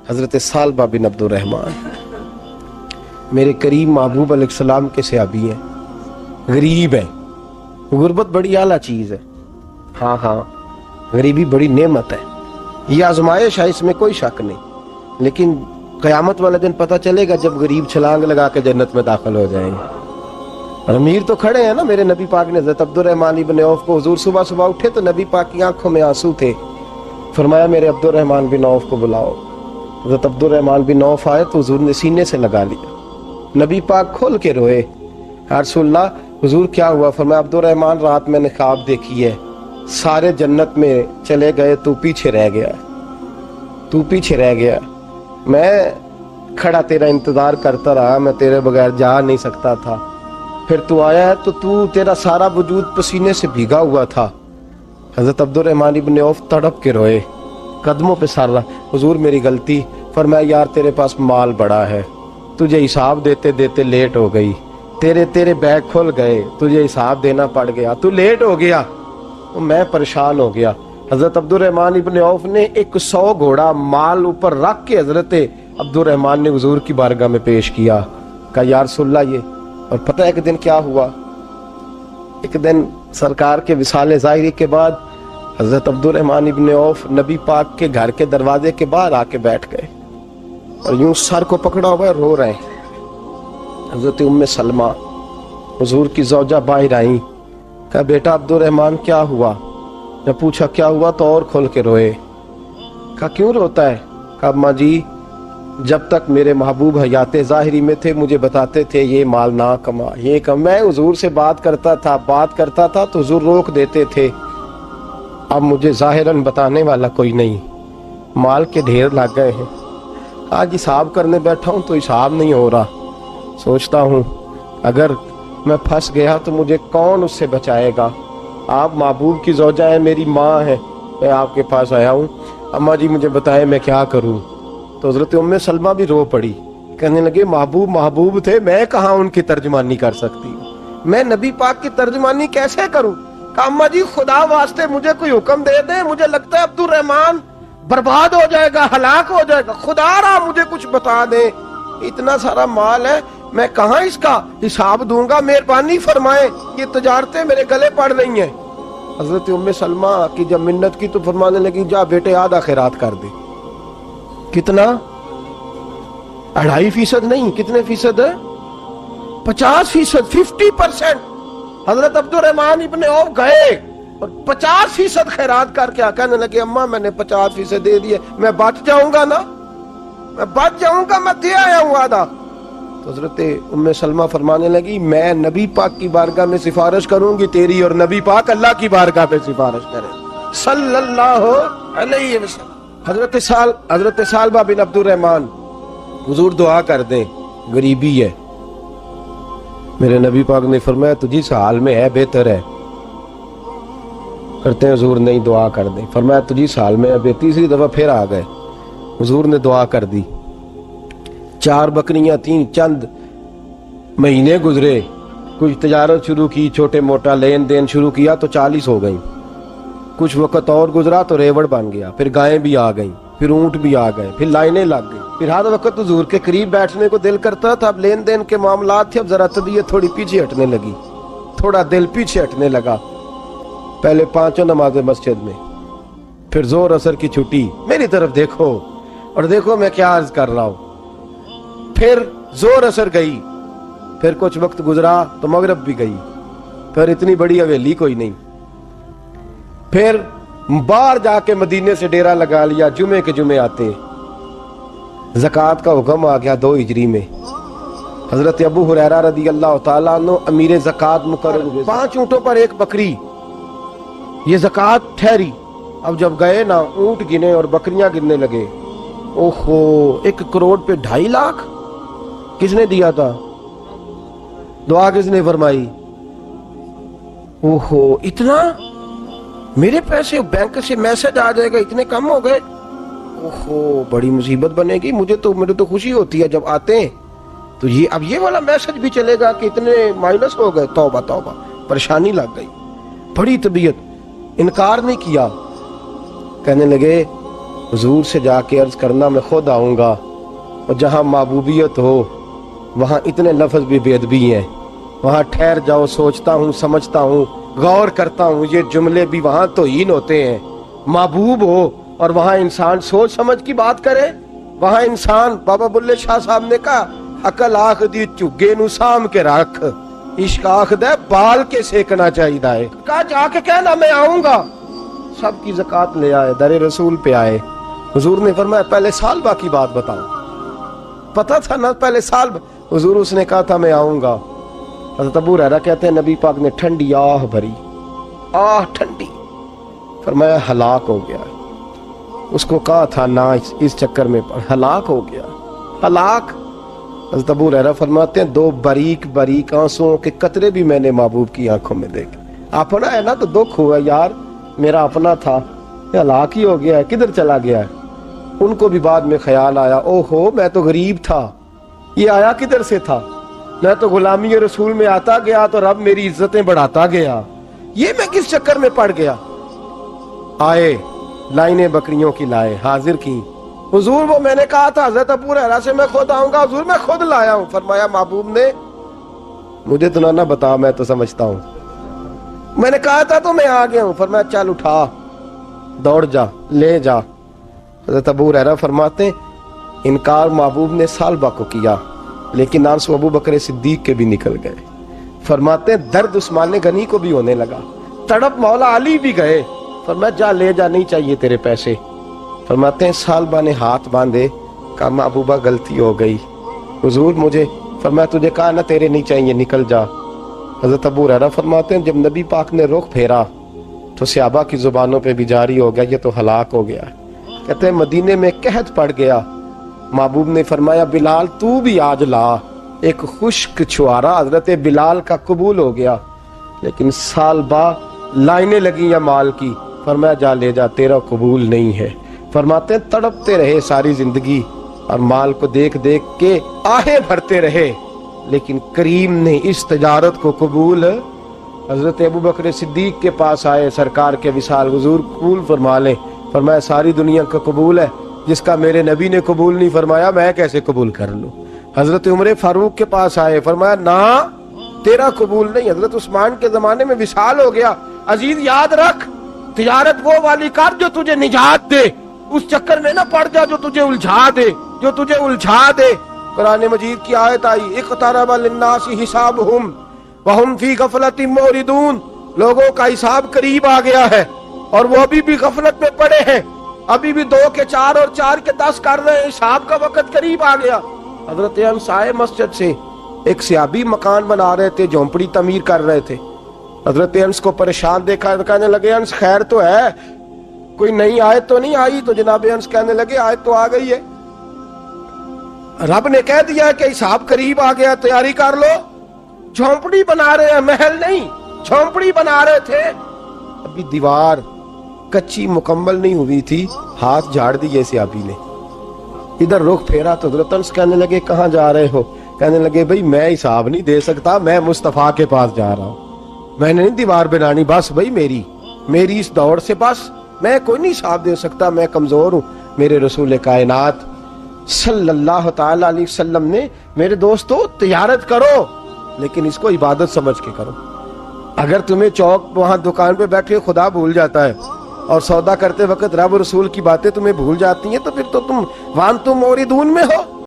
حضرت سالبہ بن عبدالرحمن میرے کریم محبوب علیہ السلام کے صحابی ہیں، غریب ہیں۔ غربت بڑی اعلیٰ چیز ہے، ہاں غریبی بڑی نعمت ہے، یہ آزمائش ہے، اس میں کوئی شک نہیں، لیکن قیامت والے دن پتہ چلے گا جب غریب چھلانگ لگا کے جنت میں داخل ہو جائیں گے۔ اور امیر تو کھڑے ہیں نا، میرے نبی پاک نے حضرت عبدالرحمن بن عوف کو، حضور صبح صبح اٹھے تو نبی پاک کی آنکھوں میں آنسو تھے، فرمایا میرے عبدالرحمن بن عوف کو بلاؤ۔ حضرت عبدالرحمن بن عوف آئے تو حضور نے سینے سے لگا لیا، نبی پاک کھول کے روئے، یا رسول اللہ حضور کیا ہوا؟ فرمایا عبدالرحمن رات میں نے خواب دیکھی ہے، سارے جنت میں چلے گئے، تو پیچھے رہ گیا، تو پیچھے رہ گیا، میں کھڑا تیرا انتظار کرتا رہا، میں تیرے بغیر جا نہیں سکتا تھا، پھر تو آیا ہے تو تیرا سارا وجود پسینے سے بھیگا ہوا تھا۔ حضرت عبدالرحمن بن عوف تڑپ کے روئے، قدموں پہ سر رہا، حضور میری غلطی۔ فرمایا یار تیرے پاس مال بڑا ہے، تجھے حساب دیتے دیتے لیٹ ہو گئی، تیرے بیگ کھل گئے، تجھے حساب دینا پڑ گیا، تو لیٹ ہو گیا، میں پریشان ہو گیا۔ حضرت عبدالرحمن ابن عوف نے 100 گھوڑا مال اوپر رکھ کے حضرت عبدالرحمن نے حضور کی بارگاہ میں پیش کیا، کہا یا رسول اللہ یہ۔ اور پتہ ہے ایک دن کیا ہوا؟ ایک دن سرکار کے وصال ظاہری کے بعد حضرت عبدالرحمن ابن عوف نبی پاک کے گھر کے دروازے کے باہر آ کے بیٹھ گئے اور یوں سر کو پکڑا ہوا ہے، رو رہے ہیں۔ حضرت ام سلمہ حضور کی زوجہ باہر آئیں، کہا بیٹا عبدالرحمن کیا ہوا؟ جب پوچھا کیا ہوا تو اور کھول کے روئے، کہا کیوں روتا ہے؟ کہا اماں جی جب تک میرے محبوب حیات ظاہری میں تھے مجھے بتاتے تھے یہ مال نہ کما، یہ کم، میں حضور سے بات کرتا تھا تو حضور روک دیتے تھے، اب مجھے ظاہراً بتانے والا کوئی نہیں، مال کے ڈھیر لگ گئے ہیں، آج حساب کرنے بیٹھا ہوں تو حساب نہیں ہو رہا، سوچتا ہوں اگر میں پھنس گیا تو مجھے کون اس سے بچائے گا؟ آپ محبوب کی زوجہ ہیں، میری ماں ہے، میں آپ کے پاس آیا ہوں، اماں جی مجھے بتائیں میں کیا کروں؟ تو حضرت ام سلمہ بھی رو پڑی، کہنے لگے محبوب تھے، میں کہاں ان کی ترجمانی کر سکتی ہوں، میں نبی پاک کی ترجمانی کیسے کروں؟ کہا اماں جی خدا واسطے مجھے کوئی حکم دے دیں، مجھے لگتا ہے عبدالرحمن برباد ہو جائے گا، ہلاک ہو جائے گا، خدا را مجھے کچھ بتا دیں، اتنا سارا مال ہے میں کہاں اس کا حساب دوں گا، مہربانی فرمائیں، یہ تجارتیں میرے گلے پڑ رہی ہیں۔ حضرت ام سلمہ کی جب منت کی تو فرمانے لگی جا بیٹے آدھا خیرات کر دے۔ کتنا؟ 2.5% نہیں، کتنے فیصد ہے؟ 50%، 50%۔ حضرت عبدالرحمن ابن عوف گئے اور 50% خیرات کر کے کہنے لگے اماں میں نے 50% دے دیے، میں بچ جاؤں گا نا، میں بچ جاؤں گا، میں دے آیا ہوں آدھا۔ تو حضرت ام سلمہ فرمانے لگی میں نبی پاک کی بارگاہ میں سفارش کروں گی تیری، اور نبی پاک اللہ کی بارگاہ پہ سفارش کرے صلی اللہ علیہ وسلم۔ حضرت سالبہ بن عبدالرحمن، حضور دعا کر دیں، غریبی ہے۔ میرے نبی پاک نے فرمایا تجھی اس حال میں ہے بہتر ہے، کرتے ہیں حضور نہیں دعا کر دیں، فرمایا تجھی اس حال میں ہے۔ تیسری دفعہ پھر آ گئے، حضور نے دعا کر دی، 4 بکریاں تھیں، چند مہینے گزرے، کچھ تجارت شروع کی، چھوٹے موٹا لین دین شروع کیا تو 40 ہو گئیں، کچھ وقت اور گزرا تو ریوڑ بن گیا، پھر گائیں بھی آ گئیں، پھر اونٹ بھی آ گئے، پھر لائنیں لگ گئی، پھر ہر وقت حضور کے قریب بیٹھنے کو دل کرتا تھا۔ اب لین دین کے معاملات تھے، اب ذرا طبیعت تھوڑی پیچھے ہٹنے لگی، تھوڑا دل پیچھے ہٹنے لگا۔ پہلے 5 نمازیں مسجد میں، پھر زور اثر کی چھٹی، میری طرف دیکھو اور دیکھو میں کیا عرض کر رہا ہوں، پھر زور اثر گئی، پھر کچھ وقت گزرا تو مغرب بھی گئی، پھر اتنی بڑی حویلی کوئی نہیں، پھر باہر جا کے مدینے سے ڈیرا لگا لیا، جمعے کے جمعے آتے، زکوٰۃ کا حکم آ گیا 2 ہجری میں، حضرت ابو ہریرہ رضی اللہ تعالیٰ عنہ امیر زکوٰۃ مقرر ہوئے، 5 اونٹوں پر 1 بکری، یہ زکوٰۃ ٹھہری۔ اب جب گئے نا اونٹ گنے اور بکریاں گننے لگے، اوہو 1 کروڑ پہ 2.5 لاکھ، کس نے دیا تھا؟ دعا کس نے فرمائی؟ اوہو اتنا، میرے پیسے بینک سے میسج آ جائے گا اتنے کم ہو گئے، اوہو بڑی مصیبت بنے گی، مجھے تو خوشی ہوتی ہے جب آتے ہیں تو یہ اب یہ والا میسج بھی چلے گا کہ اتنے مائنس ہو گئے، توبہ توبہ، پریشانی لگ گئی، بڑی طبیعت، انکار نہیں کیا، کہنے لگے حضور سے جا کے عرض کرنا میں خود آؤں گا، اور جہاں محبوبیت ہو وہاں اتنے لفظ بھی بے ادبی ہیں، وہاں ٹھہر جاؤ، سوچتا ہوں، سمجھتا ہوں، غور کرتا ہوں، یہ جملے بھی وہاں توہین ہوتے ہیں۔ محبوب ہو اور وہاں انسان سوچ سمجھ کی بات کرے، وہاں انسان، بابا بلے شاہ صاحب نے کہا عقل آخ دی چگے نو سام کے رکھ، عشق آخ دے بال کے سیکنا چاہیے ہے۔ کہا جا کے کہنا میں آؤں گا۔ سب کی زکوٰۃ لے آئے، در رسول پہ آئے، حضور نے فرمایا پہلے سالبہ کی بات بتاؤ، پتہ تھا نا پہلے سال۔ حضور اس نے کہا تھا میں آؤں گا۔ حضرت ابو ہریرہ کہتے ہیں نبی پاک نے ٹھنڈی آہ بھری، آہ ٹھنڈی، فرمایا ہلاک ہو گیا۔ اس کو کہا تھا نہ اس چکر میں ہلاک ہو گیا، ہلاک۔ حضرت ابو ہریرہ فرماتے ہیں دو باریک باریک آنسوؤں کے قطرے بھی میں نے محبوب کی آنکھوں میں دیکھے۔ اپنا ہے نا تو دکھ ہوا، یار میرا اپنا تھا، ہلاک ہی ہو گیا ہے، کدھر چلا گیا ہے۔ ان کو بھی بعد میں خیال آیا، او ہو میں تو غریب تھا، یہ آیا کدھر سے تھا، میں تو غلامی رسول میں آتا گیا تو رب میری عزتیں بڑھاتا گیا، یہ میں کس چکر میں پڑ گیا۔ آئے لائنیں بکریوں کی لائے، حاضر کی، حضور وہ میں نے کہا تھا حضرت ابو ہریرہ سے میں خود آؤں گا، حضور میں خود لایا ہوں۔ فرمایا محبوب نے مجھے تو نہ بتا، میں تو سمجھتا ہوں، میں نے کہا تھا تو میں آ گیا ہوں۔ فرمایا چل اٹھا، دوڑ جا، لے جا۔ حضرت ابو ہریرہ فرماتے ہیں انکار محبوب نے سالبہ کو کیا، لیکن آنسو ابو بکر صدیق کے بھی نکل گئے۔ فرماتے ہیں درد عثمان غنی کو بھی ہونے لگا، تڑپ مولا علی بھی گئے۔ فرمایا جا لے جا، نہیں چاہیے تیرے پیسے۔ فرماتے ہیں سالبہ نے ہاتھ باندھے، کہا محبوبہ غلطی ہو گئی، حضور مجھے، فرمایا تجھے کہا نہ تیرے نہیں چاہیے، نکل جا۔ حضرت ابو ہریرہ فرماتے ہیں جب نبی پاک نے رخ پھیرا تو صحابہ کی زبانوں پہ بھی جاری ہو گیا یہ تو ہلاک ہو گیا۔ کہتے ہیں مدینے میں قحط پڑ گیا، محبوب نے فرمایا بلال تو بھی آج لا۔ ایک خشک چھوارا حضرت بلال کا قبول ہو گیا، لیکن سالبہ لائنیں لگی یا مال کی، فرمایا جا لے جا، تیرا قبول نہیں ہے۔ فرماتے ہیں تڑپتے رہے ساری زندگی اور مال کو دیکھ دیکھ کے آہیں بھرتے رہے، لیکن کریم نے اس تجارت کو قبول۔ حضرت ابو بکر صدیق کے پاس آئے، سرکار کے وصال، حضور قبول فرما لیں۔ فرمایا ساری دنیا کا قبول ہے، جس کا میرے نبی نے قبول نہیں فرمایا میں کیسے قبول کر لوں۔ حضرت عمر فاروق کے پاس آئے، فرمایا نہ تیرا قبول نہیں۔ حضرت عثمان کے زمانے میں وصال ہو گیا۔ عزیز یاد رکھ، تجارت وہ والی کر جو تجھے نجات دے، اس چکر میں نہ پڑ جا جو تجھے الجھا دے، جو تجھے الجھا دے۔ قرآن مجید کی آیت آئی اقترب للناس حسابہم وہم فی غفلۃ معرضون، لوگوں کا حساب قریب آ گیا ہے اور وہ ابھی بھی غفلت میں پڑے ہیں، ابھی بھی 2 کے 4 اور 4 کے 10 کر رہے ہیں، حساب کا وقت قریب آ گیا۔ حضرت انس آئے مسجد سے، ایک صحابی مکان بنا رہے تھے، جھونپڑی تعمیر کر رہے تھے۔ حضرت انس کو پریشان دیکھا، کہنے لگے انس خیر تو ہے، کوئی نئی آیت تو نہیں آئی؟ تو جناب انس کہنے لگے آیت تو آ گئی ہے، رب نے کہہ دیا کہ حساب قریب آ گیا، تیاری کر لو۔ جھونپڑی بنا رہے ہیں، محل نہیں، جھونپڑی بنا رہے تھے، ابھی دیوار کچی مکمل نہیں ہوئی تھی، ہاتھ جھاڑ دیے صحابی نے۔ ادھر رخ پھیرا تو حضرت انس کہنے لگے کہاں جا رہے ہو؟ کہنے لگے بھئی میں حساب نہیں دے سکتا، میں مصطفیٰ کے پاس جا رہا ہوں، میں نے نہیں دیوار بنانی، بس بھئی میری اس دوڑ سے بس میں کوئی نہیں حساب دے سکتا، میں کمزور ہوں۔ میرے رسول کائنات صلی اللہ تعالی علیہ وسلم نے میرے دوستو تجارت کرو لیکن اس کو عبادت سمجھ کے کرو۔ اگر تمہیں چوک وہاں دکان پہ بیٹھے خدا بھول جاتا ہے اور سودا کرتے وقت رب رسول کی باتیں تمہیں بھول جاتی ہیں تو پھر تو تم وانتم موردون میں ہو۔